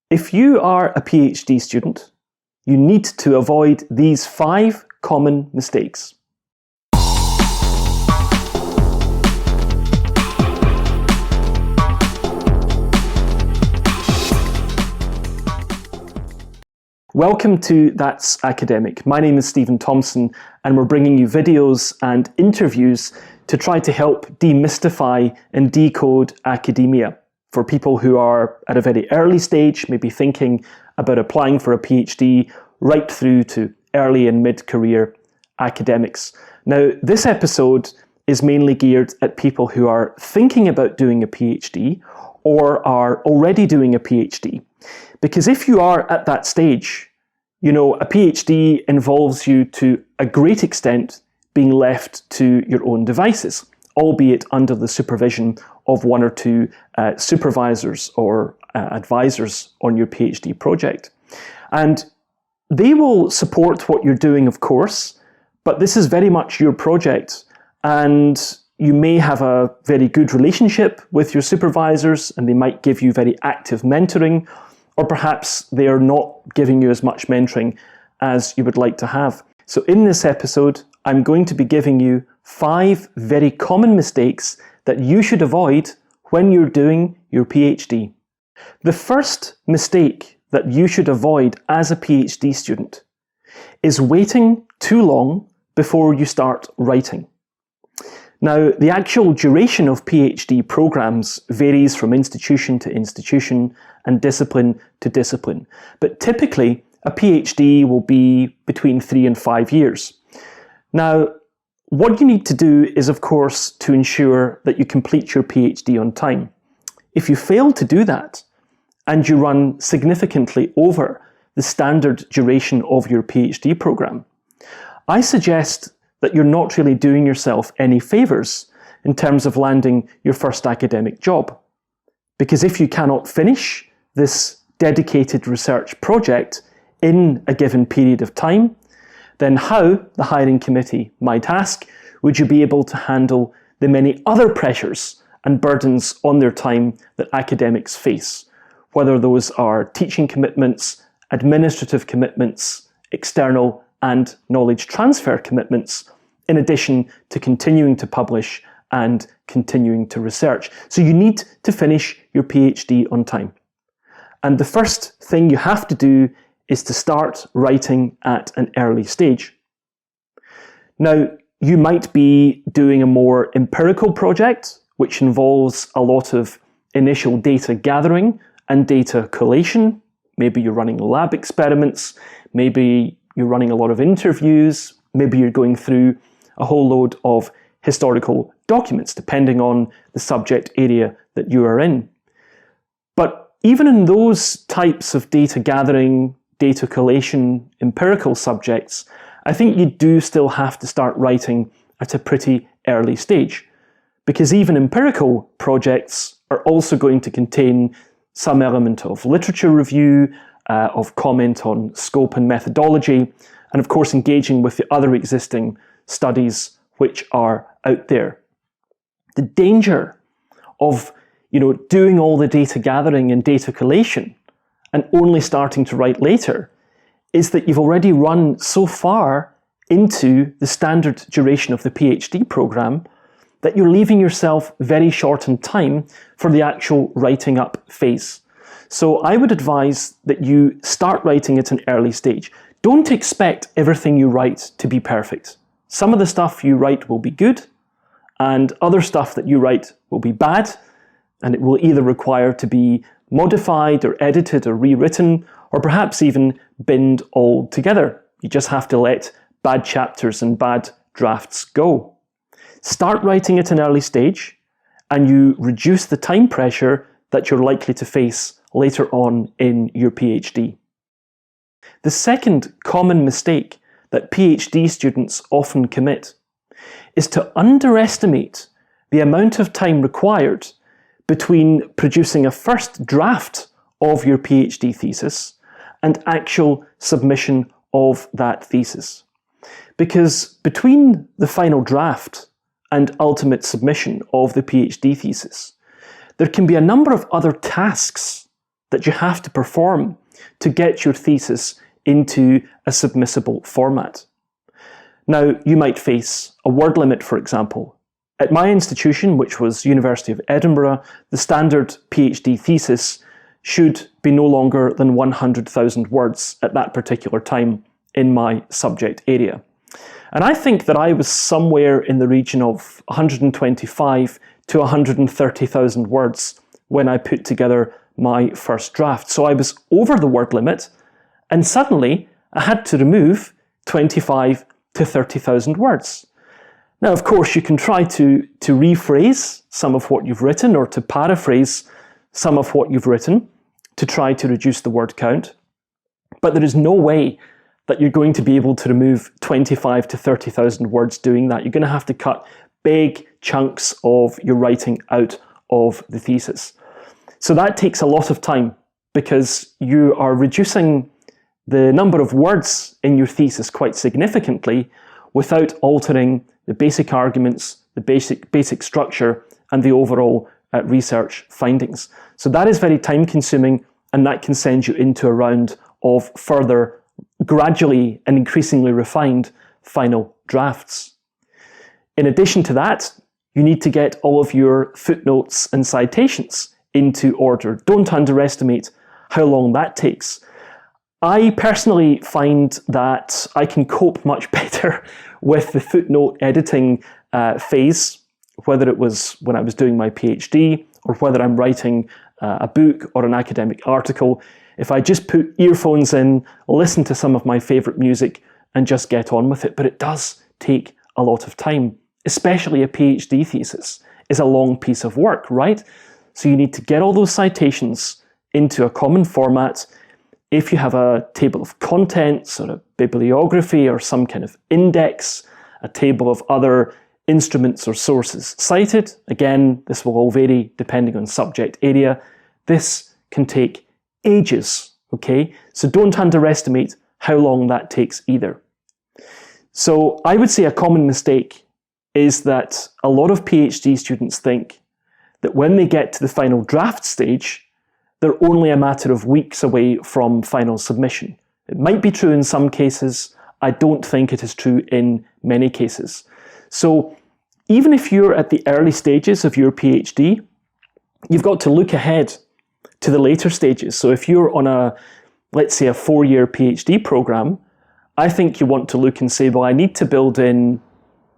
If you are a PhD student, you need to avoid these 5 common mistakes. Welcome to That's Academic. My name is Stephen Thompson, and we're bringing you videos and interviews to try to help demystify and decode academia for people who are at a very early stage, maybe thinking about applying for a PhD, right through to early and mid-career academics. Now, this episode is mainly geared at people who are thinking about doing a PhD or are already doing a PhD. Because if you are at that stage, you know, a PhD involves you to a great extent being left to your own devices, albeit under the supervision of 1 or 2 supervisors or advisors on your PhD project. And they will support what you're doing, of course, but this is very much your project, and you may have a very good relationship with your supervisors and they might give you very active mentoring, or perhaps they are not giving you as much mentoring as you would like to have. So in this episode, I'm going to be giving you 5 very common mistakes that you should avoid when you're doing your PhD. The first mistake that you should avoid as a PhD student is waiting too long before you start writing. Now, the actual duration of PhD programs varies from institution to institution and discipline to discipline, but typically a PhD will be between 3 and 5 years. Now, what you need to do is, of course, to ensure that you complete your PhD on time. If you fail to do that, and you run significantly over the standard duration of your PhD program, I suggest that you're not really doing yourself any favours in terms of landing your first academic job. Because if you cannot finish this dedicated research project in a given period of time, then how, the hiring committee might ask, would you be able to handle the many other pressures and burdens on their time that academics face, whether those are teaching commitments, administrative commitments, external and knowledge transfer commitments, in addition to continuing to publish and continuing to research. So you need to finish your PhD on time. And the first thing you have to do is to start writing at an early stage. Now, you might be doing a more empirical project, which involves a lot of initial data gathering and data collation. Maybe you're running lab experiments, maybe you're running a lot of interviews, maybe you're going through a whole load of historical documents, depending on the subject area that you are in. But even in those types of data gathering, data collation, empirical subjects, I think you do still have to start writing at a pretty early stage, because even empirical projects are also going to contain some element of literature review, of comment on scope and methodology, and of course engaging with the other existing studies which are out there. The danger of doing all the data gathering and data collation and only starting to write later is that you've already run so far into the standard duration of the PhD program that you're leaving yourself very short in time for the actual writing up phase. So I would advise that you start writing at an early stage. Don't expect everything you write to be perfect. Some of the stuff you write will be good, and other stuff that you write will be bad, and it will either require to be modified or edited or rewritten, or perhaps even binned altogether. You just have to let bad chapters and bad drafts go. Start writing at an early stage, and you reduce the time pressure that you're likely to face later on in your PhD. The second common mistake that PhD students often commit is to underestimate the amount of time required between producing a first draft of your PhD thesis and actual submission of that thesis. Because between the final draft and ultimate submission of the PhD thesis, there can be a number of other tasks that you have to perform to get your thesis into a submissible format. Now, you might face a word limit, for example. At my institution, which was University of Edinburgh, the standard PhD thesis should be no longer than 100,000 words at that particular time in my subject area. And I think that I was somewhere in the region of 125 to 130,000 words when I put together my first draft. So I was over the word limit, and suddenly I had to remove 25 to 30,000 words. Now, of course, you can try to rephrase some of what you've written or to paraphrase some of what you've written to try to reduce the word count, but there is no way that you're going to be able to remove 25 to 30,000 words doing that. You're going to have to cut big chunks of your writing out of the thesis. So that takes a lot of time because you are reducing the number of words in your thesis quite significantly without altering the basic arguments, the basic structure, and the overall research findings. So that is very time consuming, and that can send you into a round of further, gradually and increasingly refined final drafts. In addition to that, you need to get all of your footnotes and citations into order. Don't underestimate how long that takes. I personally find that I can cope much better with the footnote editing phase, whether it was when I was doing my PhD or whether I'm writing a book or an academic article. If I just put earphones in, listen to some of my favourite music and just get on with it. But it does take a lot of time, especially a PhD thesis is a long piece of work, right? So you need to get all those citations into a common format. If you have a table of contents or a bibliography or some kind of index, a table of other instruments or sources cited, again, this will all vary depending on subject area. This can take ages, okay? So don't underestimate how long that takes either. So I would say a common mistake is that a lot of PhD students think that when they get to the final draft stage, they're only a matter of weeks away from final submission. It might be true in some cases. I don't think it is true in many cases. So even if you're at the early stages of your PhD, you've got to look ahead to the later stages. So if you're on let's say a 4-year PhD program, I think you want to look and say, well, I need to build in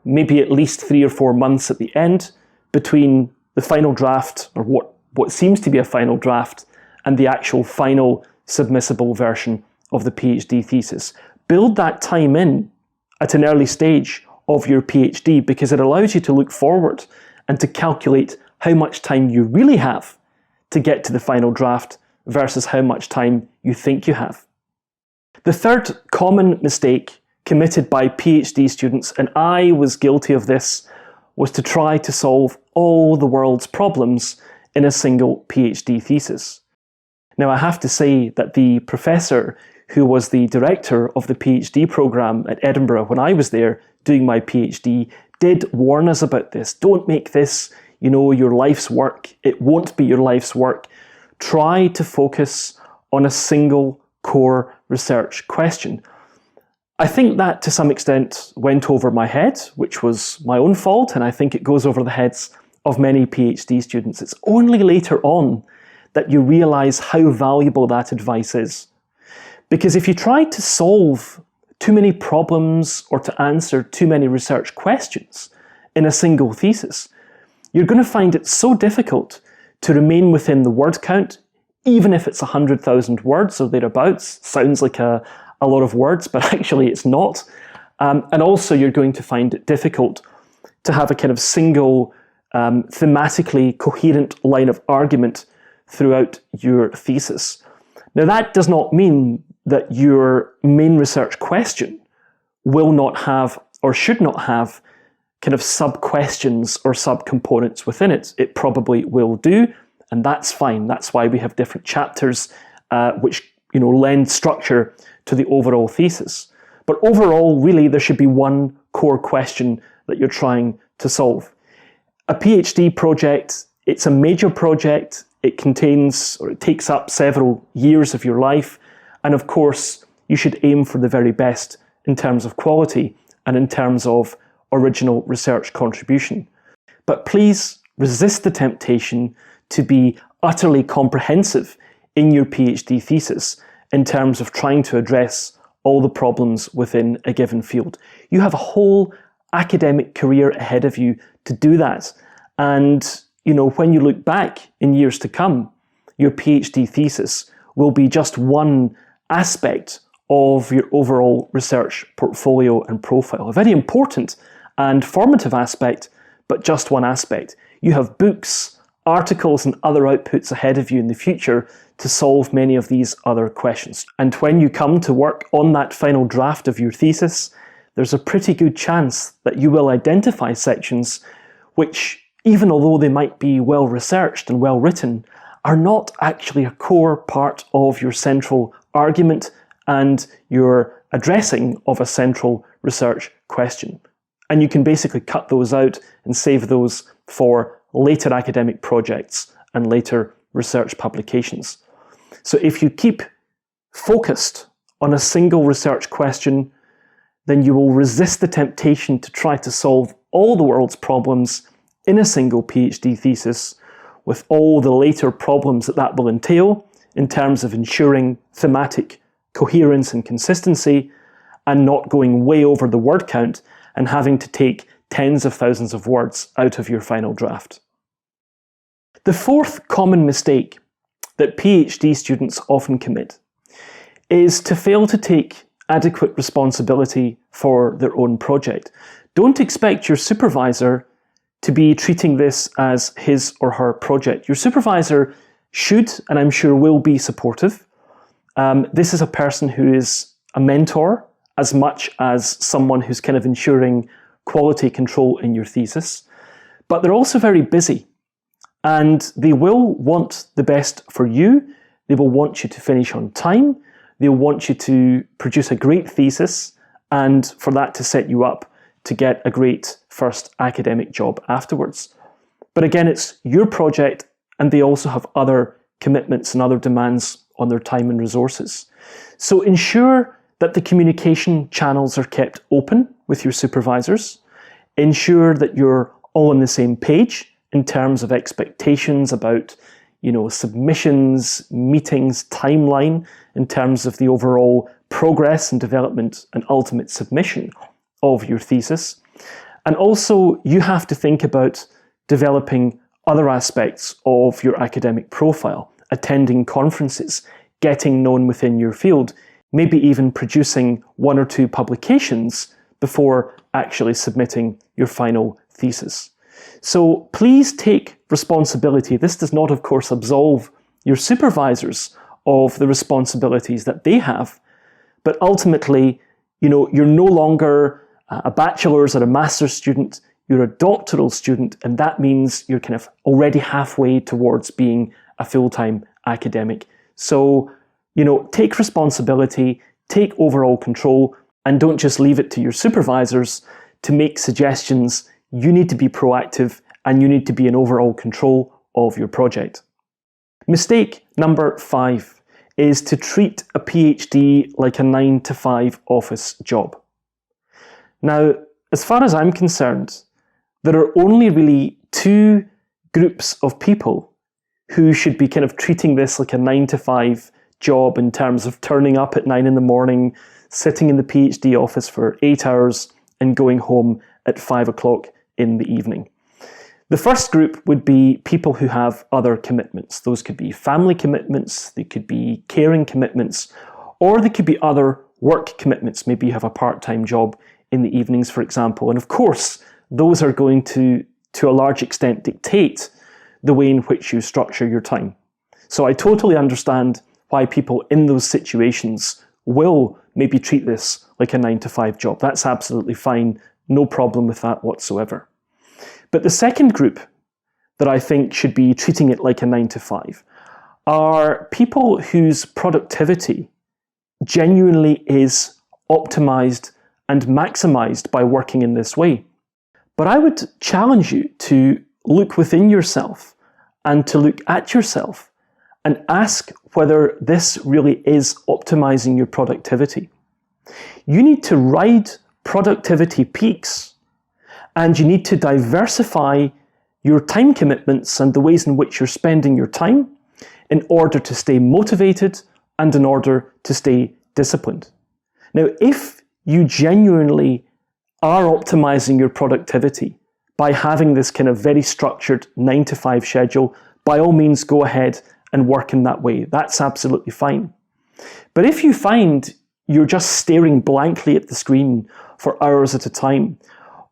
maybe at least 3 or 4 months at the end between the final draft, or what seems to be a final draft, and the actual final submissible version of the PhD thesis. Build that time in at an early stage of your PhD because it allows you to look forward and to calculate how much time you really have to get to the final draft versus how much time you think you have. The third common mistake committed by PhD students, and I was guilty of this, was to try to solve all the world's problems in a single PhD thesis. Now, I have to say that the professor who was the director of the PhD program at Edinburgh when I was there doing my PhD did warn us about this. Don't make this, your life's work. It won't be your life's work. Try to focus on a single core research question. I think that to some extent went over my head, which was my own fault, and I think it goes over the heads of many PhD students. It's only later on that you realise how valuable that advice is. Because if you try to solve too many problems or to answer too many research questions in a single thesis, you're going to find it so difficult to remain within the word count, even if it's 100,000 words or thereafter. Sounds like a lot of words, but actually it's not. And also you're going to find it difficult to have a kind of single, thematically coherent line of argument throughout your thesis. Now, that does not mean that your main research question will not have or should not have kind of sub-questions or sub-components within it. It probably will do, and that's fine. That's why we have different chapters which lend structure to the overall thesis. But overall, really, there should be one core question that you're trying to solve. A PhD project, it's a major project. it contains, or it takes up several years of your life, and of course, you should aim for the very best in terms of quality and in terms of original research contribution. But please resist the temptation to be utterly comprehensive in your PhD thesis in terms of trying to address all the problems within a given field. You have a whole academic career ahead of you to do that. And, when you look back in years to come, your PhD thesis will be just one aspect of your overall research portfolio and profile. A very important and formative aspect, but just one aspect. You have books, articles, and other outputs ahead of you in the future to solve many of these other questions. And when you come to work on that final draft of your thesis, there's a pretty good chance that you will identify sections which, even although they might be well researched and well written, are not actually a core part of your central argument and your addressing of a central research question. And you can basically cut those out and save those for later academic projects and later research publications. So if you keep focused on a single research question, then you will resist the temptation to try to solve all the world's problems in a single PhD thesis, with all the later problems that will entail in terms of ensuring thematic coherence and consistency, and not going way over the word count and having to take tens of thousands of words out of your final draft. The fourth common mistake that PhD students often commit is to fail to take adequate responsibility for their own project. Don't expect your supervisor to be treating this as his or her project. Your supervisor should, and I'm sure will, be supportive. This is a person who is a mentor as much as someone who's kind of ensuring quality control in your thesis. But they're also very busy, and they will want the best for you. They will want you to finish on time. They'll want you to produce a great thesis, and for that to set you up to get a great first academic job afterwards. But again, it's your project, and they also have other commitments and other demands on their time and resources. So ensure that the communication channels are kept open with your supervisors. Ensure that you're all on the same page in terms of expectations about, submissions, meetings, timeline, in terms of the overall progress and development and ultimate submission of your thesis. And also, you have to think about developing other aspects of your academic profile, attending conferences, getting known within your field, maybe even producing one or two publications before actually submitting your final thesis. So please take responsibility. This does not, of course, absolve your supervisors of the responsibilities that they have, but ultimately, you're no longer a bachelor's or a master's student, you're a doctoral student, and that means you're kind of already halfway towards being a full-time academic. So, take responsibility, take overall control, and don't just leave it to your supervisors to make suggestions. You need to be proactive, and you need to be in overall control of your project. Mistake number 5 is to treat a PhD like a 9-to-5 office job. Now, as far as I'm concerned, there are only really two groups of people who should be kind of treating this like a 9-to-5 job in terms of turning up at 9 in the morning, sitting in the PhD office for 8 hours, and going home at 5 o'clock in the evening. The first group would be people who have other commitments. Those could be family commitments, they could be caring commitments, or they could be other work commitments. Maybe you have a part-time job in the evenings, for example. And of course, those are going to a large extent, dictate the way in which you structure your time. So I totally understand why people in those situations will maybe treat this like a 9-to-5 job. That's absolutely fine. No problem with that whatsoever. But the second group that I think should be treating it like a 9-to-5 are people whose productivity genuinely is optimized and maximized by working in this way. But I would challenge you to look within yourself and to look at yourself and ask whether this really is optimizing your productivity. You need to ride productivity peaks, and you need to diversify your time commitments and the ways in which you're spending your time in order to stay motivated and in order to stay disciplined. Now, if you genuinely are optimizing your productivity by having this kind of very structured 9-to-5 schedule, by all means go ahead and work in that way. That's absolutely fine. But if you find you're just staring blankly at the screen for hours at a time,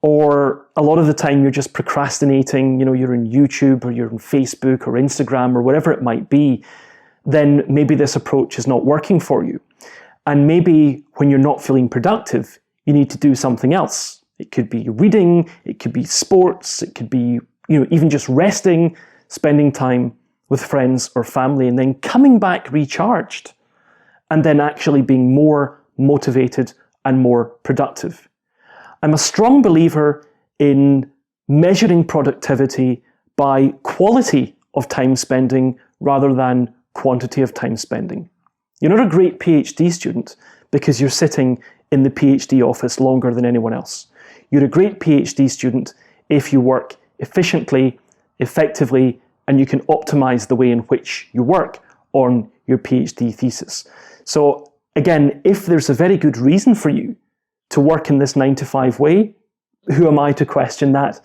or a lot of the time you're just procrastinating, you're in YouTube or you're on Facebook or Instagram or whatever it might be, then maybe this approach is not working for you. And maybe when you're not feeling productive, you need to do something else. It could be reading, it could be sports, it could be, even just resting, spending time with friends or family, and then coming back recharged, and then actually being more motivated and more productive. I'm a strong believer in measuring productivity by quality of time spending rather than quantity of time spending. You're not a great PhD student because you're sitting in the PhD office longer than anyone else. You're a great PhD student if you work efficiently, effectively, and you can optimize the way in which you work on your PhD thesis. So again, if there's a very good reason for you to work in this 9-to-5 way, who am I to question that?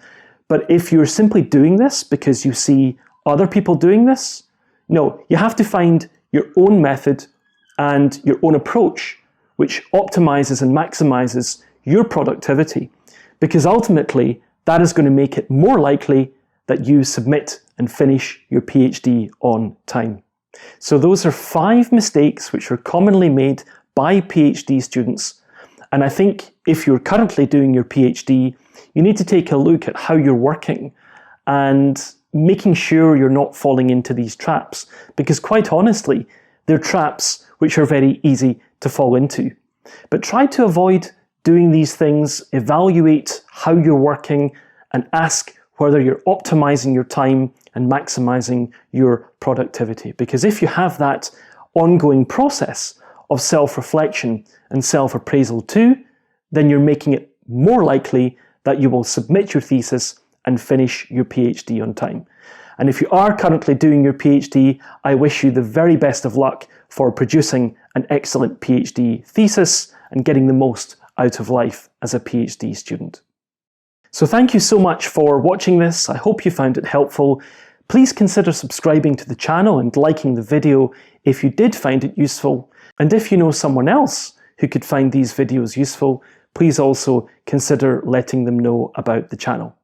But if you're simply doing this because you see other people doing this, no, you have to find your own method and your own approach which optimizes and maximizes your productivity, because ultimately that is going to make it more likely that you submit and finish your PhD on time. So those are 5 mistakes which are commonly made by PhD students. And I think if you're currently doing your PhD, you need to take a look at how you're working and making sure you're not falling into these traps, because quite honestly, they're traps which are very easy to fall into. But try to avoid doing these things, evaluate how you're working, and ask whether you're optimizing your time and maximizing your productivity. Because if you have that ongoing process of self-reflection and self-appraisal too, then you're making it more likely that you will submit your thesis and finish your PhD on time. And if you are currently doing your PhD, I wish you the very best of luck for producing an excellent PhD thesis and getting the most out of life as a PhD student. So thank you so much for watching this. I hope you found it helpful. Please consider subscribing to the channel and liking the video if you did find it useful. And if you know someone else who could find these videos useful, please also consider letting them know about the channel.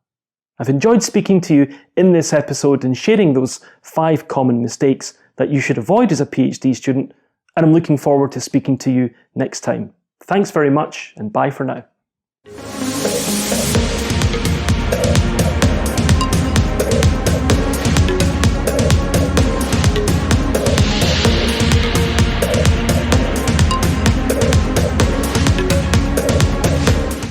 I've enjoyed speaking to you in this episode and sharing those 5 common mistakes that you should avoid as a PhD student, and I'm looking forward to speaking to you next time. Thanks very much, and bye for now.